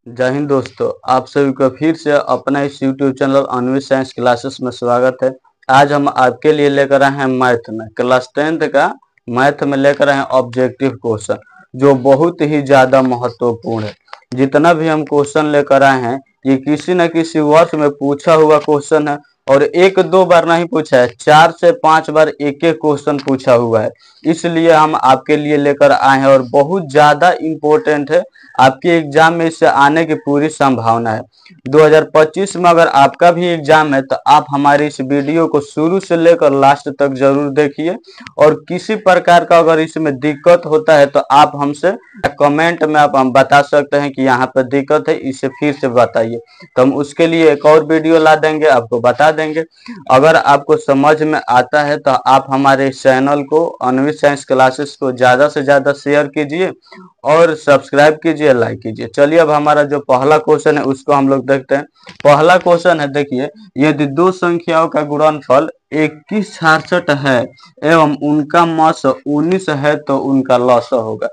जय हिंद दोस्तों, आप सभी का फिर से अपना इस YouTube channel Anvi science classes में स्वागत है। आज हम आपके लिए लेकर आए हैं मैथ में क्लास 10th का मैथ में लेकर आए हैं ऑब्जेक्टिव क्वेश्चन, जो बहुत ही ज़्यादा महत्वपूर्ण है। जितना भी हम क्वेश्चन लेकर आए हैं ये किसी न किसी वर्ष में पूछा हुआ क्वेश्चन है, और एक दो बार नहीं पूछा है, 4 से 5 बार एक एक क्वेश्चन पूछा हुआ है। इसलिए हम आपके लिए लेकर आए हैं और बहुत ज़्यादा इम्पोर्टेंट है। आपके एग्जाम में इससे आने की पूरी संभावना है। 2025 में अगर आपका भी एग्जाम है तो आप हमारे इस वीडियो को शुरू से लेकर लास्ट तक जरूर देखिए, और किसी प्रकार का अगर इसमें दिक्कत होता है तो आप हमसे कमेंट में आप हम बता सकते हैं कि यहाँ पर दिक्कत है, इसे फिर से बताइए, तो हम उसके लिए एक और वीडियो ला देंगे, आपको बता देंगे। अगर आपको समझ में आता है तो आप हमारे इस चैनल को अन्वी साइंस क्लासेस को ज़्यादा से ज़्यादा शेयर कीजिए और सब्सक्राइब कीजिए, लाइक कीजिए। चलिए अब हमारा जो पहला क्वेश्चन है उसको हम लोग देखते हैं। पहला क्वेश्चन है, देखिए, यदि दो संख्याओं का गुणनफल 2166 है एवं उनका मस 19 है तो उनका लस होगा।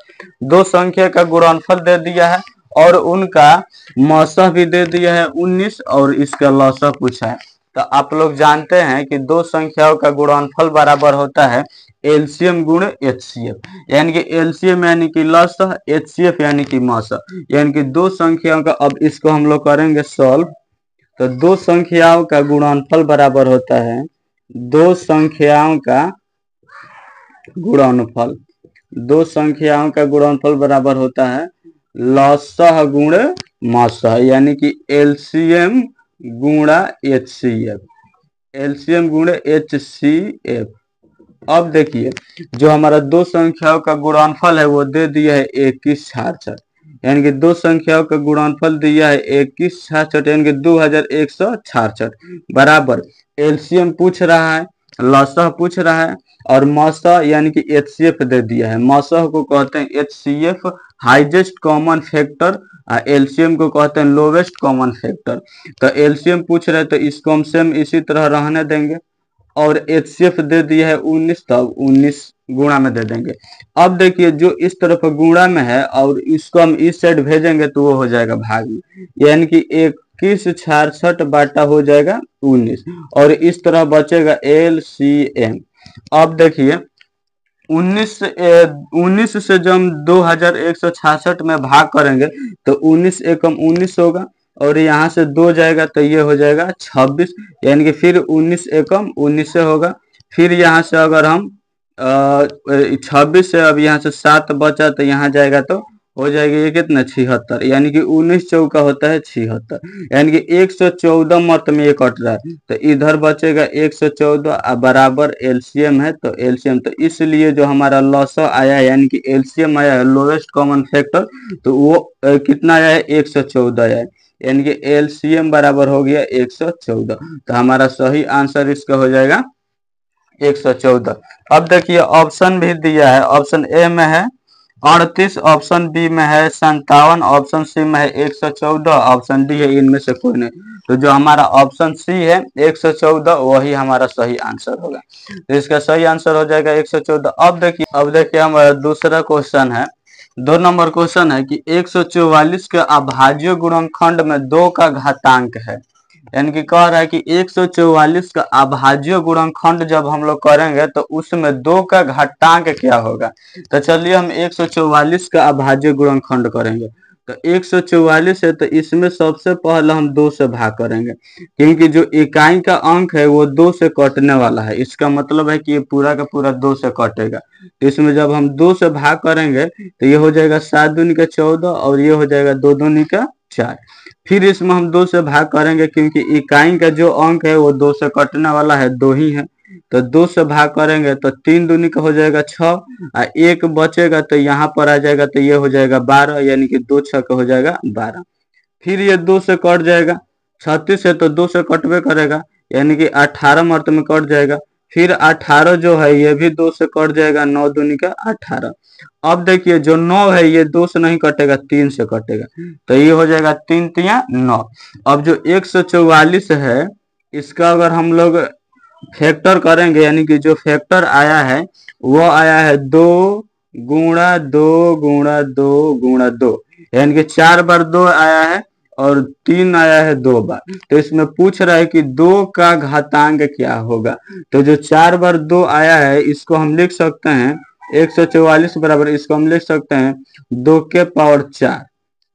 दो संख्या का गुणनफल दे दिया है और उनका मौसा भी दे दिया है 19, और इसका लौसा पूछा है। तो आप लोग जानते हैं कि दो संख्याओं का गुणनफल बराबर होता है एलसीएम गुण एचसीएफ, यानी कि एलसीएम यानी कि लसा, एचसीएफ यानी कि मौसा, यानी कि दो संख्याओं का। अब इसको हम लोग करेंगे सॉल्व। तो दो संख्याओं का गुणनफल बराबर होता है, दो संख्याओं का गुणनफल, दो संख्याओं का गुणनफल बराबर होता है लसह गुण मसह, यानी कि एलसीएम गुणा एचसीएफ, एलसीएम गुण एचसीएफ। अब देखिए, जो हमारा दो संख्याओं का गुणनफल है वो दे दिया है 2166, यानी कि दो संख्याओं का गुणनफल दिया है 2166, यानी कि 2166 बराबर एलसीएम पूछ रहा है, लसह पूछ रहा है, और मसह यानी कि एचसीएफ दे दिया है। मसह को कहते हैं HCF highest common factor, LCM को कहते हैं लोवेस्ट कॉमन फैक्टर। तो एलसीएम पूछ रहे तो इसको हम सेम इसी तरह रहने देंगे, और एचसीएफ दे दिया है 19, तब 19 गुणा में दे देंगे। अब देखिए, जो इस तरफ गुणा में है और इसको हम इस साइड भेजेंगे तो वो हो जाएगा भाग में, यानी कि 2166 बाटा हो जाएगा 19, और इस तरह बचेगा एलसीएम। अब देखिए, 19 से जब हम 2166 में भाग करेंगे तो 19 एकम 19 होगा, और यहाँ से 2 जाएगा तो ये हो जाएगा 26, यानी कि फिर 19 एकम 19 से होगा। फिर यहाँ से अगर हम 26 से अब यहाँ से 7 बचा तो यहाँ जाएगा तो हो जाएगा ये कितना 76, यानी कि 19 चौका होता है 76, यानी कि 114 मत में ये कट रहा है, तो इधर बचेगा 114 बराबर एलसीएम है, तो एलसीएम, तो इसलिए जो हमारा लॉसा आया है यानी कि एलसीएम आया है लोवेस्ट कॉमन फैक्टर, तो वो कितना आया है 114 आया है, यानी कि एलसीएम बराबर हो गया 114। तो हमारा सही आंसर इसका हो जाएगा 114। अब देखिए, ऑप्शन भी दिया है, ऑप्शन ए में है 38, ऑप्शन बी में है 57, ऑप्शन सी में है 114, ऑप्शन डी है इनमें से कोई नहीं। तो जो हमारा ऑप्शन सी है 114 वही हमारा सही आंसर होगा, तो इसका सही आंसर हो जाएगा 114। अब देखिए हमारा दूसरा क्वेश्चन है, 2 नंबर क्वेश्चन है कि 144 के अभाज्य गुणनखंड में 2 का घातांक है, यानी कि कह रहा है कि 144 का अभाज्य गुणनखंड जब हम लोग करेंगे तो उसमें 2 का घातांक क्या होगा। तो चलिए हम 144 का अभाज्य गुणनखंड करेंगे। तो 144 है तो इसमें सबसे पहले हम 2 से भाग करेंगे, क्योंकि जो इकाई का अंक है वो 2 से कटने वाला है, इसका मतलब है कि ये पूरा का पूरा 2 से कटेगा। तो इसमें जब हम 2 से भाग करेंगे तो ये हो जाएगा 7 दूनी का 14, और ये हो जाएगा 2 दूनी का 4। फिर इसमें हम 2 से भाग करेंगे, क्योंकि इकाई का जो अंक है वो 2 से कटने वाला है, 2 ही है, तो 2 से भाग करेंगे तो 3 दूनी का हो जाएगा 6, और 1 बचेगा तो यहाँ पर आ जाएगा, तो ये हो जाएगा 12, यानी कि 2 6 का हो जाएगा 12। फिर ये 2 से कट जाएगा, 36 है तो 2 से कटवे करेगा, यानी कि 18 मर्त में कट जाएगा। फिर 18 जो है ये भी 2 से कट जाएगा, 9 दूनी का 18। अब देखिए, जो 9 है ये 2 से नहीं कटेगा, 3 से कटेगा, तो ये हो जाएगा 3 तिया 9। अब जो 144 है इसका अगर हम लोग फैक्टर करेंगे, यानी कि जो फैक्टर आया है वो आया है 2 गुणा 2 गुणा 2 गुणा 2, यानी कि 4 बार 2 आया है और 3 आया है 2 बार। तो इसमें पूछ रहा है कि 2 का घातांक क्या होगा। तो जो 4 बार 2 आया है इसको हम लिख सकते हैं 144 बराबर, इसको हम लिख सकते हैं 2 के पावर 4,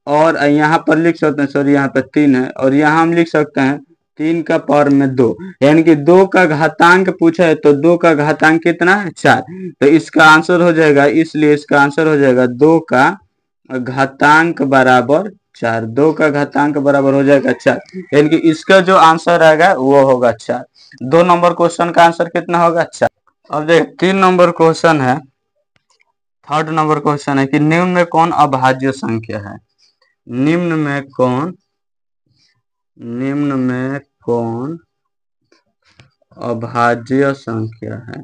और यहाँ पर लिख सकते हैं, सॉरी यहाँ पे 3 है, और यहाँ हम लिख सकते हैं 3 का पावर में 2, यानी कि 2 का घातांक पूछा है तो 2 का घातांक कितना है 4। तो इसका आंसर हो जाएगा, इसलिए इसका आंसर हो जाएगा 2 का घातांक बराबर 4। 2 का घातांक बराबर हो जाएगा 4, यानी कि इसका जो आंसर आएगा वो होगा 4। 2 नंबर क्वेश्चन का आंसर कितना होगा 4। अब देख 3 नंबर क्वेश्चन है, थर्ड नंबर क्वेश्चन है कि निम्न में कौन अभाज्य संख्या है। निम्न में कौन अभाज्य संख्या है।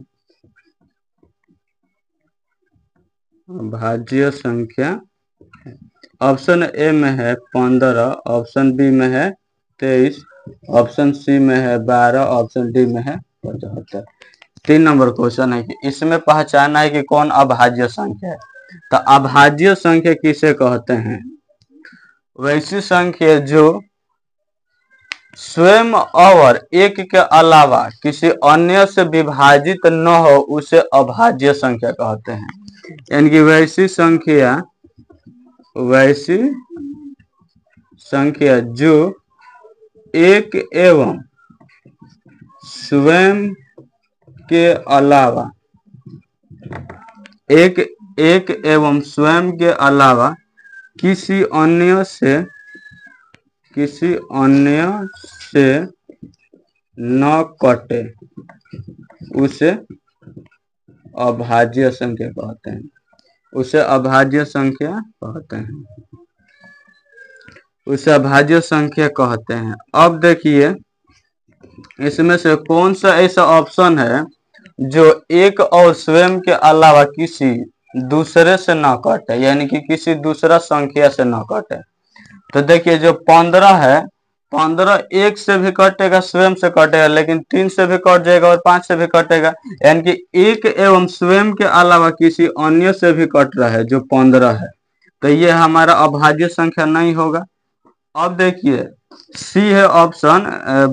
अभाज्य संख्या ऑप्शन ए में है 15, ऑप्शन बी में है 23, ऑप्शन सी में है 12, ऑप्शन डी में है 75। 3 नंबर क्वेश्चन है कि इसमें पहचानना है कि कौन अभाज्य संख्या है। तो अभाज्य संख्या किसे कहते हैं, वैसी संख्या जो स्वयं और एक के अलावा किसी अन्य से विभाजित न हो उसे अभाज्य संख्या कहते हैं। यानी कि वैसी संख्या जो एक एवं स्वयं के अलावा एक एवं स्वयं के अलावा किसी अन्य से न कटे उसे अभाज्य संख्या कहते हैं। उसे अभाज्य संख्या कहते हैं। अब देखिए इसमें से कौन सा ऐसा ऑप्शन है जो एक और स्वयं के अलावा किसी दूसरे से न कटे, यानी कि किसी दूसरा संख्या से न कटे। तो देखिए जो 15 है, 15 एक से भी कटेगा, स्वयं से कटेगा, लेकिन 3 से भी कट जाएगा और 5 से भी कटेगा, यानी कि एक एवं स्वयं के अलावा किसी अन्य से भी कट रहा है जो 15 है, तो ये हमारा अभाज्य संख्या नहीं होगा। अब देखिए सी है ऑप्शन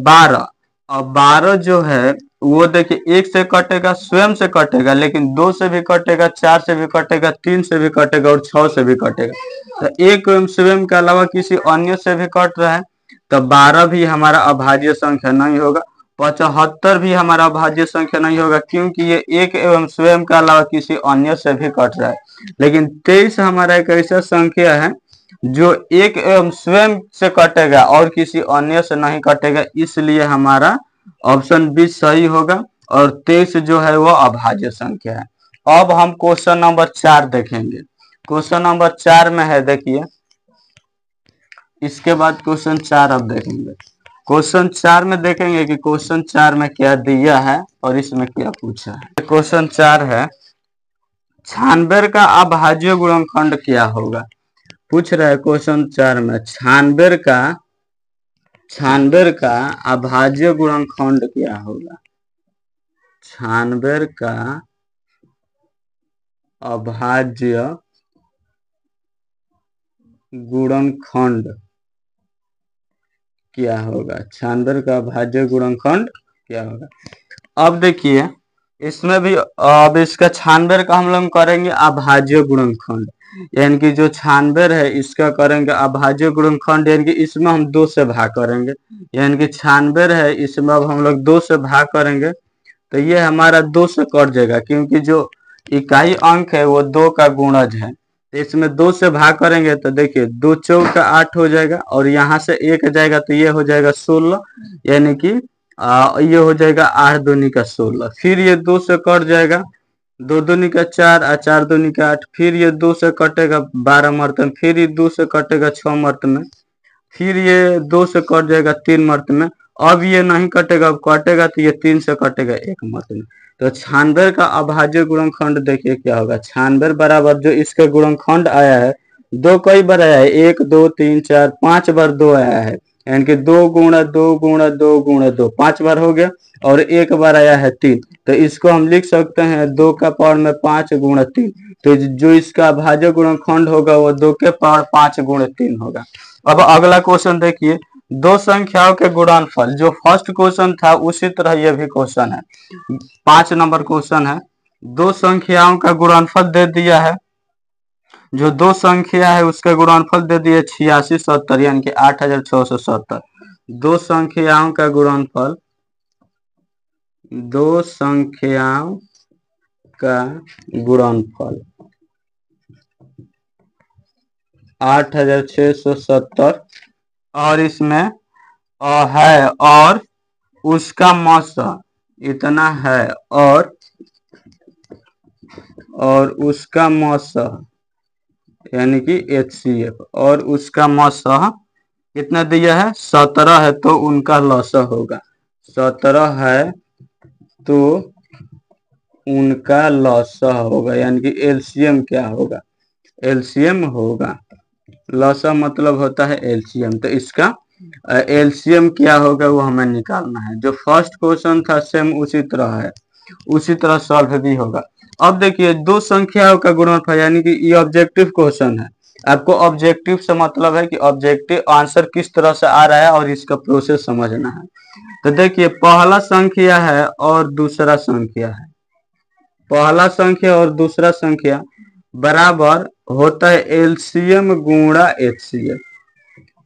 12। अब 12 जो है वो देखिए 1 से कटेगा, स्वयं से कटेगा, लेकिन 2 से भी कटेगा, 4 से भी कटेगा, 3 से भी कटेगा और 6 से भी कटेगा। तो एक एवं स्वयं के अलावा किसी अन्य से भी कट रहा है, तो 12 भी हमारा अभाज्य संख्या नहीं होगा। 75 भी हमारा अभाज्य संख्या नहीं होगा, क्योंकि ये एक एवं स्वयं के अलावा किसी अन्य से भी कट रहा है। लेकिन 23 हमारा एक ऐसा संख्या है जो एक एवं स्वयं से कटेगा और किसी अन्य से नहीं कटेगा, इसलिए हमारा ऑप्शन बी सही होगा और 23 जो है वो अभाज्य संख्या है। अब हम क्वेश्चन नंबर 4 देखेंगे। क्वेश्चन नंबर 4 में है, देखिए इसके बाद क्वेश्चन 4 अब देखेंगे। क्वेश्चन 4 में देखेंगे कि क्वेश्चन 4 में क्या दिया है और इसमें क्या पूछा है। क्वेश्चन 4 है 96 का अभाज्य गुणनखंड क्या होगा। पूछ रहा है क्वेश्चन 4 में 96 का अभाज्य गुणनखंड क्या होगा। 96 का अभाज्य गुणनखंड क्या होगा। 96 का अभाज्य गुणनखंड क्या होगा। अब देखिए इसमें भी अब इसका 96 का हम लोग करेंगे अभाज्य गुणनखंड, यानी कि जो 96 है इसका करेंगे अभाज्य गुणनखंड, यानी कि इसमें हम 2 से भाग करेंगे, यानी कि 96 है इसमें अब हम लोग 2 से भाग करेंगे, तो ये हमारा 2 से कट जाएगा, क्योंकि जो इकाई अंक है वो 2 का गुणज है। तो इसमें 2 से भाग करेंगे तो देखिए 2 चौक 8 हो जाएगा और यहाँ से 1 जाएगा तो ये हो जाएगा 16, यानी कि ये हो जाएगा 8 दूनी का 16। फिर ये 2 से कट जाएगा, 2 दूनी का 4 और 4 दूनी का 8। फिर ये 2 से कटेगा 12 मर्तन, फिर ये 2 से कटेगा 6 मर्त में, फिर ये 2 से कट जाएगा 3 मर्त में। अब ये नहीं कटेगा, अब कटेगा तो ये 3 से कटेगा 1 मर्त में। तो 96 का अभाज्य गुणनखंड देखिए क्या होगा। 96 बराबर जो इसका गुणनखंड आया है 2 कई बार आया है, 1 2 3 4 5 बार 2 आया है, यानी कि 2 × 2 × 2 × 2 5 बार हो गया और एक बार आया है 3, तो इसको हम लिख सकते हैं 2 का पावर में 5 × 3। तो जो इसका भाज्य गुणनखंड होगा वो 2 के पावर 5 × 3 होगा। अब अगला क्वेश्चन देखिए, दो संख्याओं के गुणनफल, जो फर्स्ट क्वेश्चन था उसी तरह यह भी क्वेश्चन है। 5 नंबर क्वेश्चन है, दो संख्याओं का गुणनफल दे दिया है, जो दो संख्या है उसका गुणनफल दे दिए 8670 यानी कि 8670। दो संख्याओं का गुणनफल, दो संख्याओं का गुणनफल 8670 और इसमें है और उसका मौसा इतना है और उसका मौसा यानी कि HCF और उसका मौसा कितना दिया है 17 है, तो उनका लौसा होगा 17 है तो उनका लौसा होगा, यानी कि LCM क्या होगा, LCM होगा। लौसा मतलब होता है LCM, तो इसका LCM क्या होगा वो हमें निकालना है। जो फर्स्ट क्वेश्चन था सेम उसी तरह है, उसी तरह सॉल्व भी होगा। अब देखिए दो संख्याओं का गुणनफल, यानी कि ये ऑब्जेक्टिव क्वेश्चन है। आपको ऑब्जेक्टिव से मतलब है कि ऑब्जेक्टिव आंसर किस तरह से आ रहा है और इसका प्रोसेस समझना है। तो देखिए पहला संख्या है और दूसरा संख्या है, पहला संख्या और दूसरा संख्या बराबर होता है LCM गुणा HCF,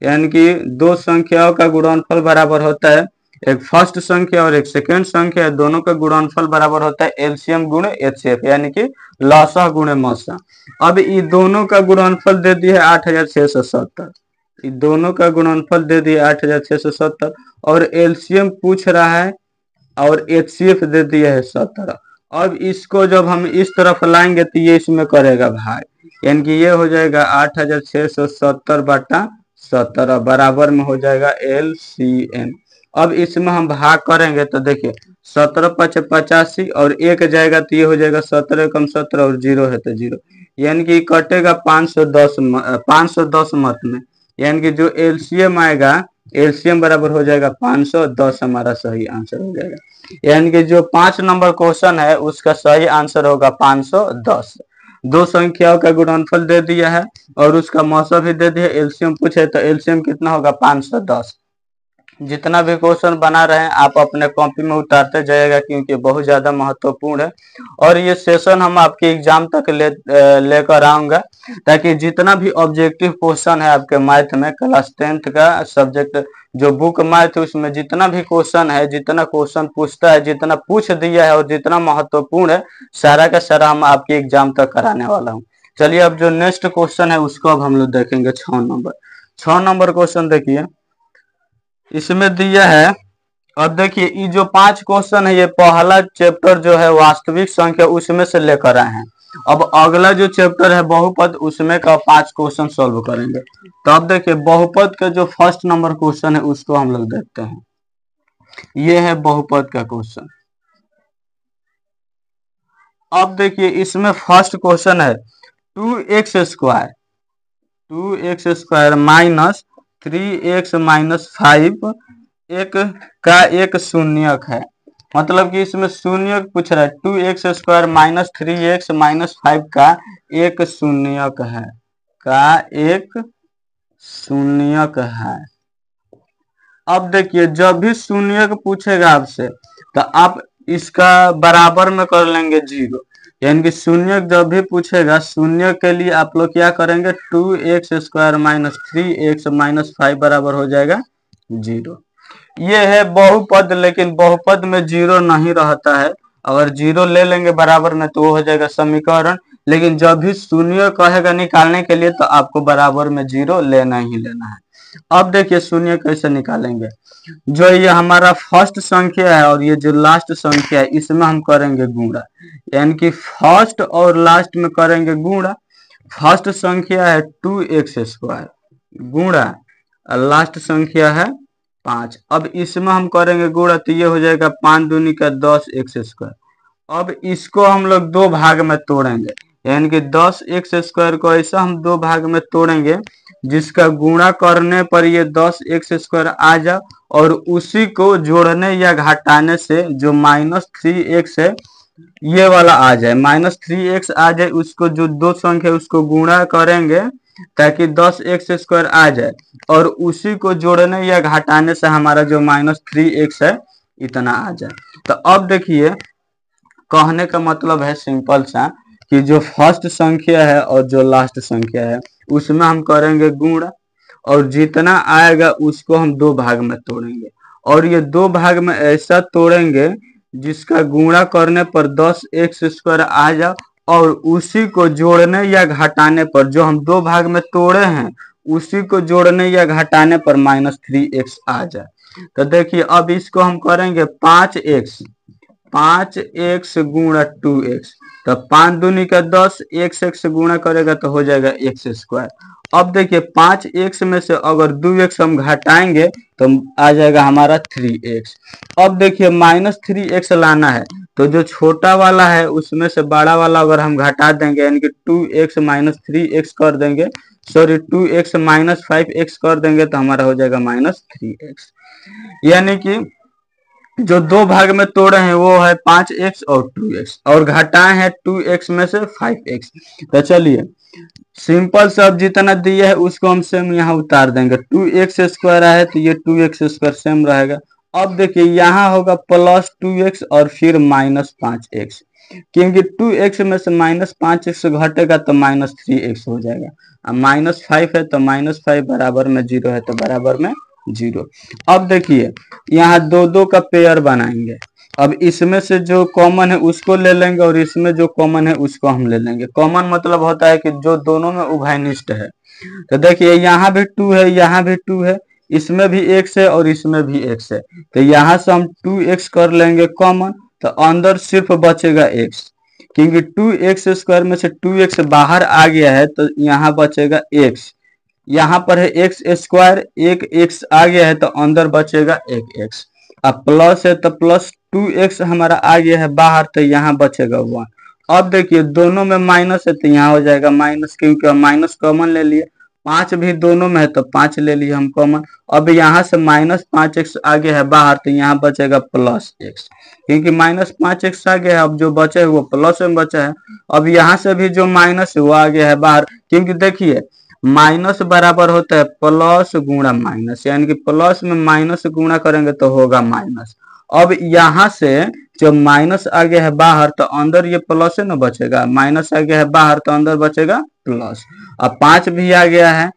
यानी कि दो संख्याओं का गुणनफल बराबर होता है, एक फर्स्ट संख्या और एक सेकंड संख्या, दोनों का गुणनफल बराबर होता है LCM गुणे HCF यानी कि लौसा गुणे मौसा। अब ये दोनों का गुणनफल दे दिया है 8670, ये दोनों का गुणनफल दे दिया 8670 और LCM पूछ रहा है और HCF दे दिया है 17। अब इसको जब हम इस तरफ लाएंगे तो ये इसमें करेगा भाग, यानी कि ये हो जाएगा 8670 बटा 17 बराबर में हो जाएगा LCM। अब इसमें हम भाग करेंगे तो देखिए 17 × 85 और एक जाएगा तो ये हो जाएगा 17 × 17 और 0 है तो 0, यानी कि कटेगा 510 मत में, यानी कि जो LCM आएगा LCM बराबर हो जाएगा 510, हमारा सही आंसर हो जाएगा। यानी कि जो 5 नंबर क्वेश्चन है उसका सही आंसर होगा 510। दो संख्याओं का गुणनफल दे दिया है और उसका मौसा भी दे दिया, LCM पूछे तो LCM कितना होगा 510। जितना भी क्वेश्चन बना रहे हैं आप अपने कॉपी में उतारते जाइएगा क्योंकि बहुत ज़्यादा महत्वपूर्ण है और ये सेशन हम आपके एग्जाम तक लेकर आऊँगा, ताकि जितना भी ऑब्जेक्टिव क्वेश्चन है आपके मैथ में क्लास 10th का सब्जेक्ट जो बुक मैथ है उसमें जितना भी क्वेश्चन है, जितना क्वेश्चन पूछता है, जितना पूछ दिया है और जितना महत्वपूर्ण है, सारा का सारा हम आपके एग्जाम तक कराने वाला हूँ। चलिए अब जो नेक्स्ट क्वेश्चन है उसको अब हम लोग देखेंगे 6 नंबर क्वेश्चन देखिए, इसमें दिया है। अब देखिए ये जो 5 क्वेश्चन है ये पहला चैप्टर जो है वास्तविक संख्या उसमें से लेकर आए हैं। अब अगला जो चैप्टर है बहुपद उसमें का 5 क्वेश्चन सॉल्व करेंगे। तो अब देखिए बहुपद का जो फर्स्ट नंबर क्वेश्चन है उसको हम लोग देखते हैं। ये है बहुपद का क्वेश्चन। अब देखिए इसमें फर्स्ट क्वेश्चन है 2x² माइनस 3x - 5 एक का एक शून्यक है, मतलब कि इसमें शून्यक पूछ रहा है। 2x² माइनस 3x - 5 का एक शून्यक है, अब देखिए जब भी शून्यक पूछेगा आपसे तो आप इसका बराबर में कर लेंगे 0, यानी कि शून्यक जब भी पूछेगा शून्यक के लिए आप लोग क्या करेंगे 2x² माइनस 3x - 5 बराबर हो जाएगा 0। ये है बहुपद, लेकिन बहुपद में 0 नहीं रहता है, अगर 0 ले लेंगे बराबर में तो वो हो जाएगा समीकरण, लेकिन जब भी शून्य कहेगा निकालने के लिए तो आपको बराबर में 0 लेना ही लेना है। अब देखिए शून्य कैसे निकालेंगे, जो ये हमारा फर्स्ट संख्या है और ये जो लास्ट संख्या है इसमें हम करेंगे गुणा, यानी कि फर्स्ट और लास्ट में करेंगे गुणा। फर्स्ट संख्या है 2x² गुणा लास्ट संख्या है 5। अब इसमें हम करेंगे गुणा तो ये हो जाएगा 5 दूनी का 10x²। अब इसको हम लोग दो भाग में तोड़ेंगे, यानी कि 10x² को ऐसा हम दो भाग में तोड़ेंगे जिसका गुणा करने पर ये 10x² आ जाए और उसी को जोड़ने या घटाने से जो -3x है ये वाला आ जाए, -3x आ जाए, उसको जो दो संख्या है उसको गुणा करेंगे ताकि 10x² आ जाए और उसी को जोड़ने या घटाने से हमारा जो -3x है इतना आ जाए। तो अब देखिए कहने का मतलब है सिंपल सा कि जो फर्स्ट संख्या है और जो लास्ट संख्या है उसमें हम करेंगे गुणा और जितना आएगा उसको हम दो भाग में तोड़ेंगे और ये दो भाग में ऐसा तोड़ेंगे जिसका गुणा करने पर 10x² आ जाए और उसी को जोड़ने या घटाने पर जो हम दो भाग में तोड़े हैं उसी को जोड़ने या घटाने पर -3x आ जाए। तो देखिए अब इसको हम करेंगे 5x, 5x गुणा 2x, तो 5 दूनी का 10, x गुणा करेगा तो हो जाएगा x²। अब देखिए 5x में से अगर 2x हम घटाएंगे तो आ जाएगा हमारा 3x। अब देखिए -3x लाना है तो जो छोटा वाला है उसमें से बड़ा वाला अगर हम घटा देंगे यानी कि 2x - 3x कर देंगे, सॉरी 2x - 5x कर देंगे तो हमारा हो जाएगा -3x। यानी कि जो दो भाग में तोड़े हैं वो है 5x और 2x और घटाए हैं 2x में से 5x। तो चलिए सिंपल से अब जितना दिया है उसको हम सेम यहाँ उतार देंगे, 2x² है तो ये 2x² सेम रहेगा। अब देखिए यहाँ होगा +2x और फिर -5x, क्योंकि 2x में से -5x घटेगा तो -3x हो जाएगा। अब -5 है तो -5 बराबर में 0 है तो बराबर में 0। अब देखिए यहाँ दो दो का पेयर बनाएंगे, अब इसमें से जो कॉमन है उसको ले लेंगे और इसमें जो कॉमन है उसको हम ले लेंगे। कॉमन मतलब होता है कि जो दोनों में उभयनिष्ठ है। तो देखिए यहाँ भी 2 है, यहाँ भी 2 है, इसमें भी x है और इसमें भी x है, तो यहाँ से हम 2x कर लेंगे कॉमन तो अंदर सिर्फ बचेगा x, क्योंकि 2x² में से 2x बाहर आ गया है तो यहाँ बचेगा x। यहाँ पर है x², एक x आ गया है तो अंदर बचेगा एक x। अब प्लस है तो +2x हमारा आ गया है बाहर तो यहाँ बचेगा 1। अब देखिए दोनों में माइनस है तो यहाँ हो जाएगा माइनस, क्योंकि हम माइनस कॉमन ले लिए। 5 भी दोनों में है तो 5 ले लिए हम कॉमन। अब यहाँ से -5x आ गया है बाहर तो यहाँ बचेगा +x, क्योंकि -5x आ गया है, अब जो बचे है वो प्लस में बचा है। अब यहाँ से भी जो माइनस है वो आ गया है बाहर, क्योंकि देखिए माइनस बराबर होता है प्लस गुणा माइनस, यानी कि प्लस में माइनस गुणा करेंगे तो होगा माइनस। अब यहाँ से जो माइनस आ गया है बाहर तो अंदर ये प्लस है ना बचेगा, माइनस आ गया है बाहर तो अंदर बचेगा प्लस। अब 5 भी आ गया है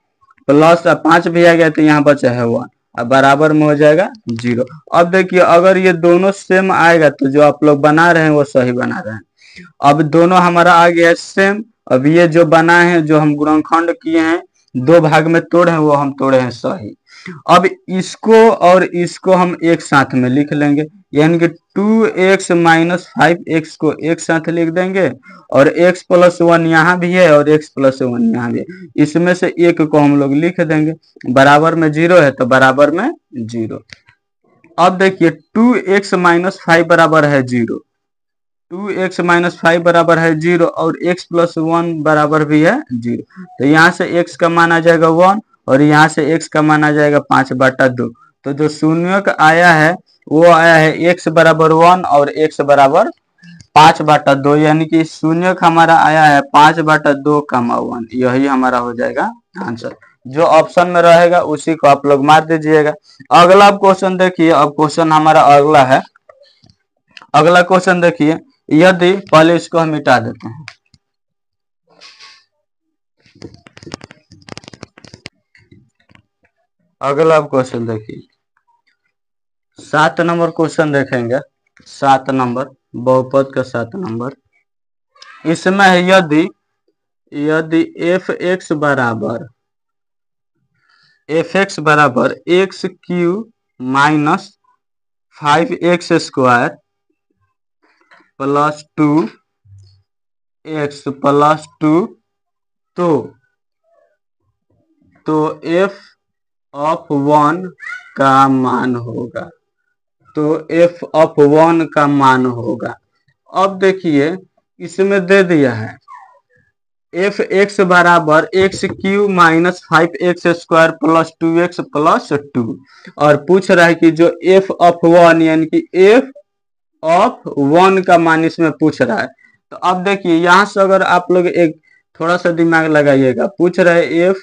प्लस, अब 5 भी आ गया तो यहाँ बचा है 1, अब बराबर में हो जाएगा 0। अब देखिए अगर ये दोनों सेम आएगा तो जो आप लोग बना रहे हैं वो सही बना रहे हैं। अब दोनों हमारा आ गया है सेम। अब ये जो बनाए हैं जो हम गुणनखंड किए हैं दो भाग में तोड़े हैं वो हम तोड़े हैं सही। अब इसको और इसको हम एक साथ में लिख लेंगे, यानी कि 2x - 5x को एक साथ लिख देंगे और x + 1 यहाँ भी है और x + 1 यहाँ भी है, इसमें से एक को हम लोग लिख देंगे। बराबर में 0 है तो बराबर में 0। अब देखिए 2x - 5 बराबर है 0, 2x - 5 बराबर है 0 और x + 1 बराबर भी है 0, तो यहाँ से x का मान आ जाएगा 1 और यहाँ से x का मान आ जाएगा 5/2। तो जो शून्य का आया है वो आया है x बराबर 1 और x बराबर 5/2, यानी कि शून्य का हमारा आया है 5/2, 1। यही हमारा हो जाएगा आंसर। जो ऑप्शन में रहेगा उसी को आप लोग मार दीजिएगा। अगला क्वेश्चन देखिए, अब क्वेश्चन हमारा अगला है। अगला क्वेश्चन देखिए, यदि पहले इसको हम मिटा देते हैं। अगला क्वेश्चन देखिए 7 नंबर क्वेश्चन देखेंगे। 7 नंबर बहुपद का 7 नंबर, इसमें है यदि fx बराबर x³ - 5x² + 2x + 2 तो f(1) का मान होगा, तो f(1) का मान होगा। अब देखिए इसमें दे दिया है एफ एक्स बराबर x Q minus 5x² plus 2x plus 2। और पूछ रहा है कि जो एफ ऑफ वन यानी कि एफ ऑफ वन का मान इसमें पूछ रहा है। तो अब देखिए यहाँ से अगर आप लोग एक थोड़ा सा दिमाग लगाइएगा, पूछ रहा है एफ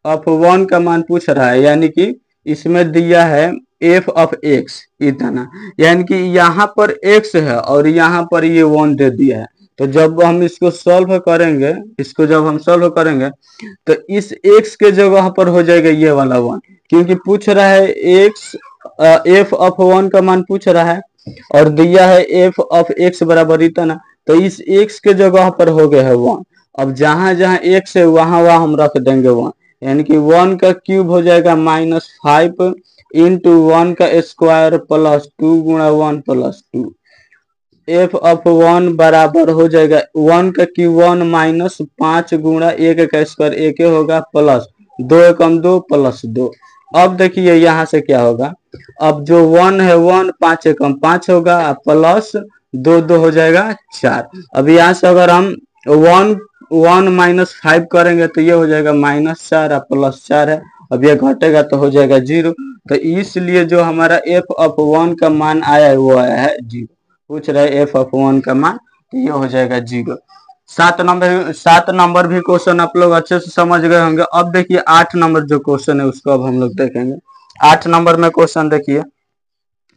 ऑफ वन का मान पूछ रहा है, यानी कि इसमें दिया है एफ ऑफ एक्स इतना, यानी कि यहाँ पर एक्स है और यहाँ पर ये वन दे दिया है। तो जब हम इसको सॉल्व करेंगे, इसको जब हम सॉल्व करेंगे तो इस एक्स के जगह पर हो जाएगा ये वाला वन, क्योंकि पूछ रहा है एक्स एफ ऑफ वन का मान पूछ रहा है और दिया है एफ ऑफ एक्स बराबर इतना, तो इस एक्स के जगह पर हो गया है वन। अब जहां जहां एक्स है वहां वहां हम रख देंगे वन, यानी कि वन का क्यूब हो जाएगा -5 इंटू वन का स्क्वायर प्लस 2 गुणा 1 प्लस 2। एफ ऑफ वन बराबर हो जाएगा वन का क्यूब 1 माइनस 5 गुणा 1 का स्क्वायर, एक होगा प्लस 2 एकम 2 प्लस 2। अब देखिए यहाँ से क्या होगा, अब जो वन है वन, 5 एकम 5 होगा प्लस 2 2 हो जाएगा 4। अब यहाँ से अगर हम 1 माइनस 5 करेंगे तो ये हो जाएगा -4 प्लस 4 है, अब ये घटेगा तो हो जाएगा 0। तो इसलिए जो हमारा एफ ऑफ वन का मान आया है वो आया है 0। पूछ रहे एफ ऑफ वन का मान, तो ये हो जाएगा 0। 7 नंबर भी क्वेश्चन आप लोग अच्छे से समझ गए होंगे। अब देखिए 8 नंबर जो क्वेश्चन है उसको अब हम लोग देखेंगे। 8 नंबर में क्वेश्चन देखिए,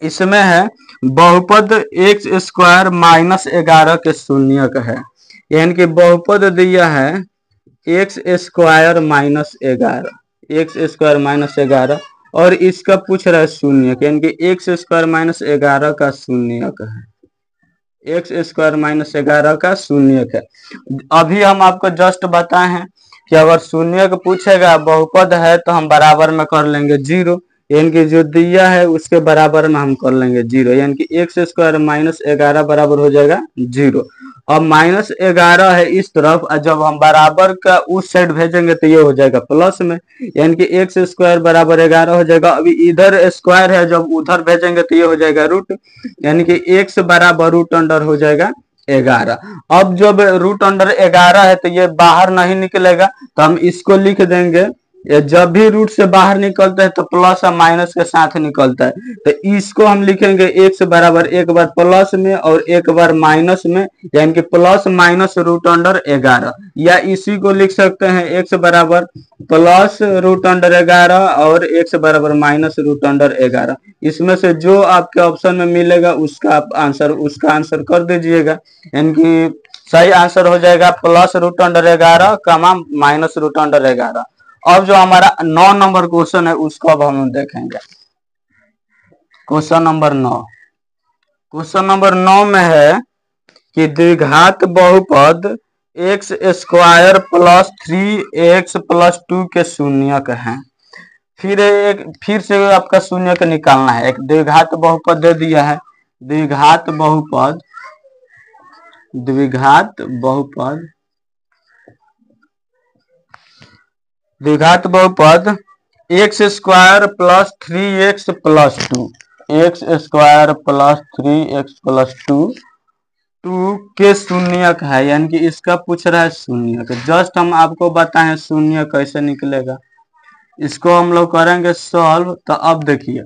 इसमें है बहुपद एक्स स्क्वायर माइनस 11 के शून्यक है, यानी कि बहुपद दिया है x square minus 11, x square minus 11 और इसका पूछ रहा है शून्यक, यानी कि एक्स स्क्वायर माइनस 11 का शून्यक है, एक्स स्क्वायर माइनस 11 का शून्यक है। अभी हम आपको जस्ट बताए हैं कि अगर शून्यक पूछेगा बहुपद है तो हम बराबर में कर लेंगे 0, यानी कि जो दिया है उसके बराबर में हम कर लेंगे 0, यानी कि एक्स स्क्वायर माइनस 11 बराबर हो जाएगा 0। अब -11 है इस तरफ, जब हम बराबर का उस साइड भेजेंगे तो ये हो जाएगा प्लस में, यानी कि एक्स स्क्वायर बराबर 11 हो जाएगा। अभी इधर स्क्वायर है, जब उधर भेजेंगे तो ये हो जाएगा रूट, यानी कि एक्स बराबर रूट अंडर हो जाएगा 11। अब जब रूट अंडर 11 है तो ये बाहर नहीं निकलेगा, तो हम इसको लिख देंगे, जब भी रूट से बाहर निकलता है तो प्लस और माइनस के साथ निकलता है, तो इसको हम लिखेंगे एक्स बराबर एक बार प्लस में और एक बार माइनस में, यानी कि प्लस माइनस रूट अंडर 11, या इसी को लिख सकते हैं एक्स बराबर प्लस रूट अंडर 11 और एक्स बराबर माइनस रूट अंडर 11। इसमें से जो आपके ऑप्शन में मिलेगा उसका आंसर कर दीजिएगा, यानी कि सही आंसर हो जाएगा plus root under 11 comma minus root under 11। अब जो हमारा 9 नंबर क्वेश्चन है उसको अब हम देखेंगे। क्वेश्चन नंबर 9 में है कि द्विघात बहुपद x square plus 3x plus 2 के शून्यक है। फिर से आपका शून्यक निकालना है। एक द्विघात बहुपद दे दिया है, द्विघात बहुपद x square plus 3x plus 2, x square plus 3x plus 2 के शून्यक है, यानी कि इसका पूछ रहा है शून्यक। जस्ट हम आपको बताएं शून्य कैसे निकलेगा, इसको हम लोग करेंगे सॉल्व। तो अब देखिए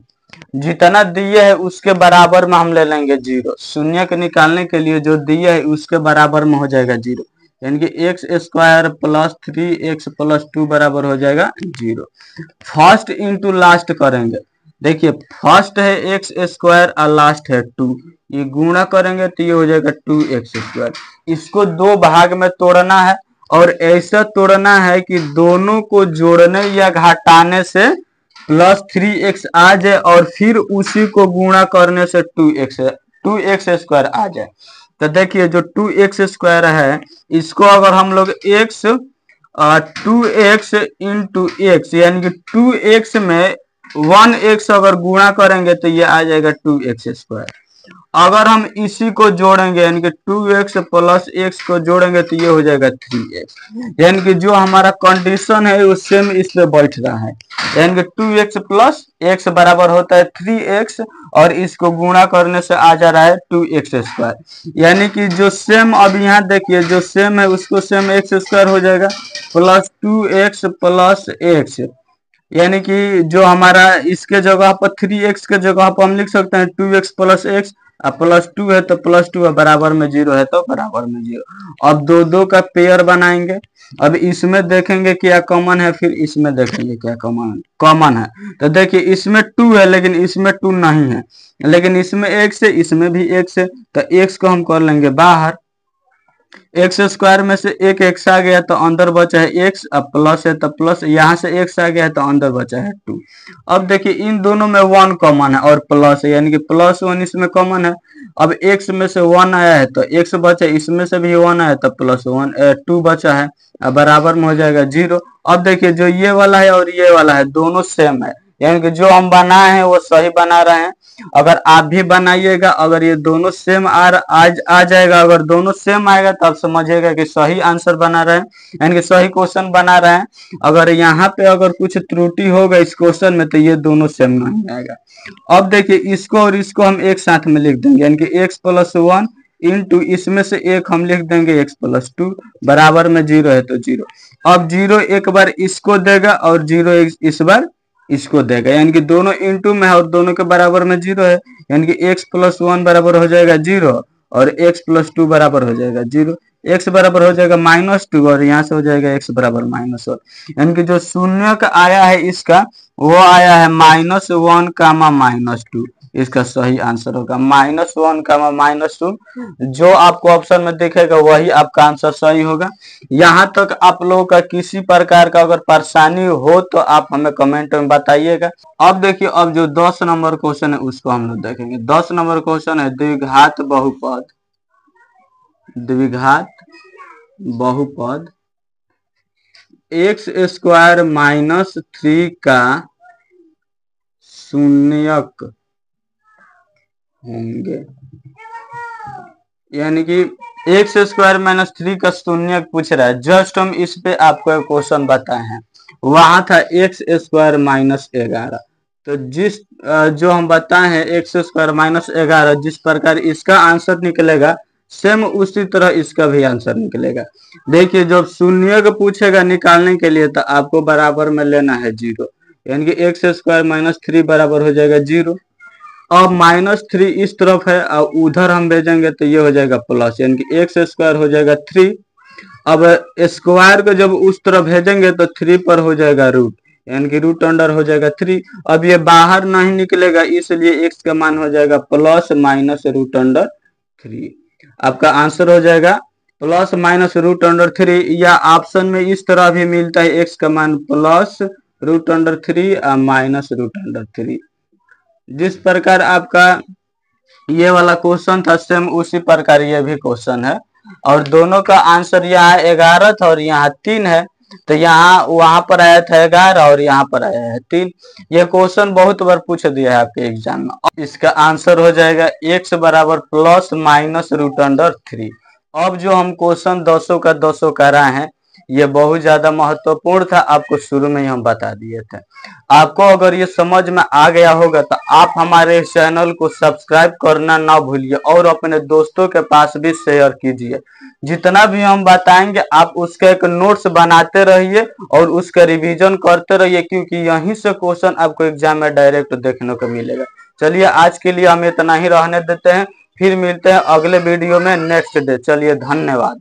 जितना दिए है उसके बराबर में हम ले लेंगे 0, शून्य के निकालने के लिए जो दिए है उसके बराबर में हो जाएगा 0, यानी कि x square plus 3x plus 2 बराबर हो जाएगा 0। फर्स्ट इंटू लास्ट करेंगे, देखिए फर्स्ट है एक्स स्क्वायर और लास्ट है 2, ये गुणा करेंगे तो ये हो जाएगा 2x स्क्वायर। इसको दो भाग में तोड़ना है और ऐसा तोड़ना है कि दोनों को जोड़ने या घटाने से प्लस 3x आ जाए और फिर उसी को गुणा करने से 2x स्क्वायर आ जाए। तो देखिए जो 2x स्क्वायर है इसको अगर हम लोग 2x इंटू एक्स, यानी कि 2x में 1x अगर गुणा करेंगे तो ये आ जाएगा 2x स्क्वायर। अगर हम इसी को जोड़ेंगे यानी कि 2x प्लस x को जोड़ेंगे तो ये हो जाएगा 3x, यानी कि जो हमारा कंडीशन है वो सेम इस पे बैठ रहा है, यानी कि 2x प्लस x बराबर होता है 3x और इसको गुणा करने से आ जा रहा है 2x²। यानी कि जो सेम अब यहाँ देखिए जो सेम है उसको सेम x² हो जाएगा प्लस 2x प्लस x। यानी कि जो हमारा इसके जगह पर 3x के जगह पर हम लिख सकते हैं 2x प्लस x, अब प्लस 2 है तो प्लस 2 है, बराबर में 0 है तो बराबर में 0। अब दो दो का पेयर बनाएंगे। अब इसमें देखेंगे क्या कॉमन है, फिर इसमें देखेंगे क्या कॉमन है। तो देखिए इसमें 2 है लेकिन इसमें 2 नहीं है, लेकिन इसमें x है, इसमें भी x है, तो x को हम कर लेंगे बाहर। x² में से एक x आ गया तो अंदर बचा है x, अब प्लस है तो प्लस, यहाँ से x आ गया है तो अंदर बचा है 2। अब देखिए इन दोनों में 1 कॉमन है और प्लस है, यानी कि +1 इसमें कॉमन है। अब x में से 1 आया है तो x बचा, इसमें से भी 1 आया तो +1 2 बचा है, अब बराबर में हो जाएगा 0। अब देखिए जो ये वाला है और ये वाला है दोनों सेम है, यानी कि जो हम बनाए हैं वो सही बना रहे हैं। अगर आप भी बनाइएगा, अगर ये दोनों सेम आ जाएगा, अगर दोनों सेम आएगा तो आप समझिएगा कि सही आंसर बना रहे हैं, यानी कि सही क्वेश्चन बना रहे हैं। अगर यहाँ पे अगर कुछ त्रुटि होगा इस क्वेश्चन में तो ये दोनों सेम नहीं आएगा। अब देखिए इसको और इसको हम एक साथ में लिख देंगे, यानी कि x+1 इंटू इसमें से एक हम लिख देंगे x+2 बराबर में 0 है तो 0। अब 0 एक बार इसको देगा और 0 इस बार इसको देगा, यानी कि दोनों इंटू में है और दोनों के बराबर में 0 है, यानी कि x+1 बराबर हो जाएगा 0 और x+2 बराबर हो जाएगा 0। x बराबर हो जाएगा -2 और यहाँ से हो जाएगा x बराबर -1, यानी कि जो शून्य का आया है इसका वो आया है -1, -2। इसका सही आंसर होगा -1, -2। जो आपको ऑप्शन में दिखेगा वही आपका आंसर सही होगा। यहाँ तक आप लोगों का किसी प्रकार का अगर परेशानी हो तो आप हमें कमेंट में बताइएगा। अब देखिए अब जो 10 नंबर क्वेश्चन है उसको हम लोग देखेंगे। 10 नंबर क्वेश्चन है द्विघात बहुपद, द्विघात बहुपद x² - 3 का शून्यक होंगे, यानी कि x² - 3 का शून्यक पूछ रहा है। जस्ट हम इस पे आपको क्वेश्चन बताए हैं, वहां था x² - 11। तो जिस जो हम बताए हैं x² - 11 जिस प्रकार इसका आंसर निकलेगा सेम उसी तरह इसका भी आंसर निकलेगा। देखिए जब शून्यक पूछेगा निकालने के लिए तो आपको बराबर में लेना है 0, यानी कि x² - 3 बराबर हो जाएगा 0। अब -3 इस तरफ है और उधर हम भेजेंगे तो ये हो जाएगा प्लस, यानी कि x² हो जाएगा 3। अब स्क्वायर को जब उस तरफ भेजेंगे तो 3 पर हो जाएगा रूट, यानी कि रूट अंडर हो जाएगा 3। अब ये बाहर नहीं निकलेगा इसलिए x का मान हो जाएगा प्लस माइनस रूट अंडर 3। आपका आंसर हो जाएगा प्लस माइनस रूट अंडर 3, या ऑप्शन में इस तरह भी मिलता है x का मान प्लस रूट अंडर 3 और माइनस रूट अंडर 3। जिस प्रकार आपका ये वाला क्वेश्चन था सेम उसी प्रकार ये भी क्वेश्चन है, और दोनों का आंसर यहाँ 11 था और यहाँ 3 है। तो यहाँ वहां पर आया था 11 और यहाँ पर आया है 3। ये क्वेश्चन बहुत बार पूछ दिया है आपके एग्जाम में। इसका आंसर हो जाएगा x बराबर प्लस माइनस रूट अंडर 3। अब जो हम क्वेश्चन 200 का 200 कराए हैं ये बहुत ज्यादा महत्वपूर्ण था, आपको शुरू में ही हम बता दिए थे। आपको अगर ये समझ में आ गया होगा तो आप हमारे चैनल को सब्सक्राइब करना ना भूलिए और अपने दोस्तों के पास भी शेयर कीजिए। जितना भी हम बताएंगे आप उसका एक नोट्स बनाते रहिए और उसका रिवीजन करते रहिए, क्योंकि यहीं से क्वेश्चन आपको एग्जाम में डायरेक्ट देखने को मिलेगा। चलिए आज के लिए हम इतना ही रहने देते हैं, फिर मिलते हैं अगले वीडियो में नेक्स्ट डे। चलिए धन्यवाद।